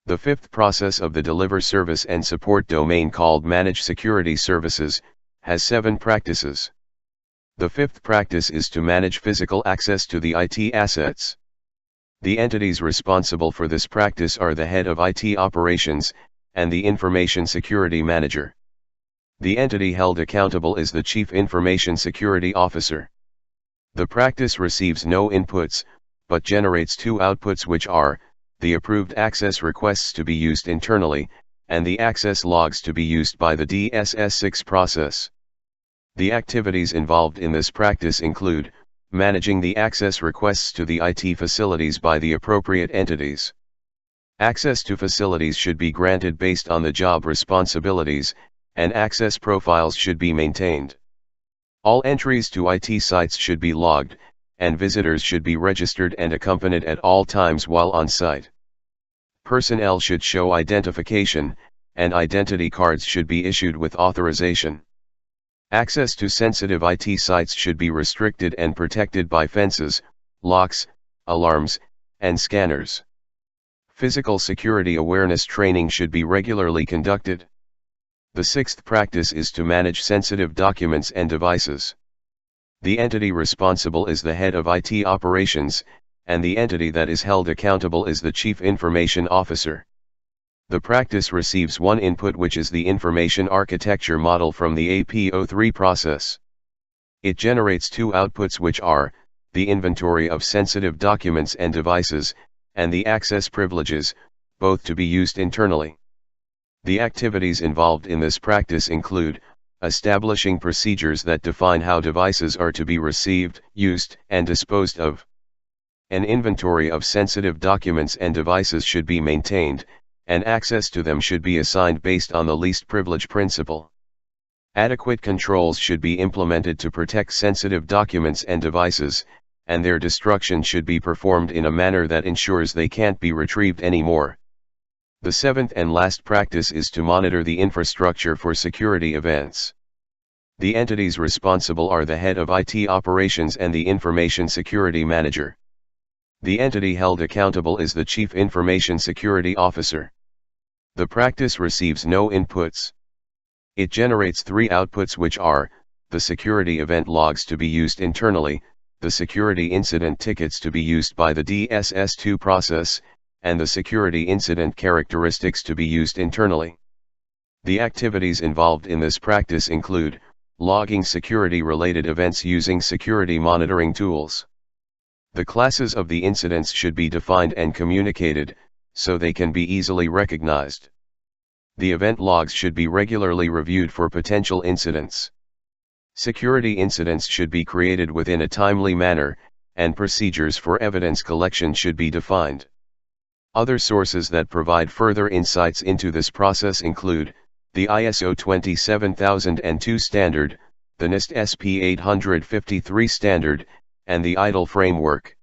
The fifth process of the deliver service and support domain, called Manage Security Services, has 7 practices. The fifth practice is to manage physical access to the IT assets. The entities responsible for this practice are the head of IT operations, and the Information Security Manager. The entity held accountable is the Chief Information Security Officer. The practice receives no inputs, but generates 2 outputs, which are the approved access requests to be used internally, and the access logs to be used by the DSS06 process. The activities involved in this practice include managing the access requests to the IT facilities by the appropriate entities. Access to facilities should be granted based on the job responsibilities, and access profiles should be maintained. All entries to IT sites should be logged, and visitors should be registered and accompanied at all times while on site. Personnel should show identification, and identity cards should be issued with authorization. Access to sensitive IT sites should be restricted and protected by fences, locks, alarms, and scanners. Physical security awareness training should be regularly conducted. The sixth practice is to manage sensitive documents and devices. The entity responsible is the head of IT operations, and the entity that is held accountable is the Chief Information Officer. The practice receives 1 input, which is the information architecture model from the AP03 process. It generates 2 outputs, which are the inventory of sensitive documents and devices, and the access privileges, both to be used internally. The activities involved in this practice include establishing procedures that define how devices are to be received, used, and disposed of. An inventory of sensitive documents and devices should be maintained, and access to them should be assigned based on the least privilege principle. Adequate controls should be implemented to protect sensitive documents and devices, and their destruction should be performed in a manner that ensures they can't be retrieved anymore. The 7th and last practice is to monitor the infrastructure for security events. The entities responsible are the head of IT operations and the Information Security Manager. The entity held accountable is the Chief Information Security Officer. The practice receives no inputs. It generates 3 outputs, which are the security event logs to be used internally, the security incident tickets to be used by the DSS02 process, and the security incident characteristics to be used internally. The activities involved in this practice include logging security-related events using security monitoring tools. The classes of the incidents should be defined and communicated, so they can be easily recognized. The event logs should be regularly reviewed for potential incidents. Security incidents should be created within a timely manner, and procedures for evidence collection should be defined. Other sources that provide further insights into this process include the ISO 27002 standard, the NIST SP 853 standard, and the ITIL framework.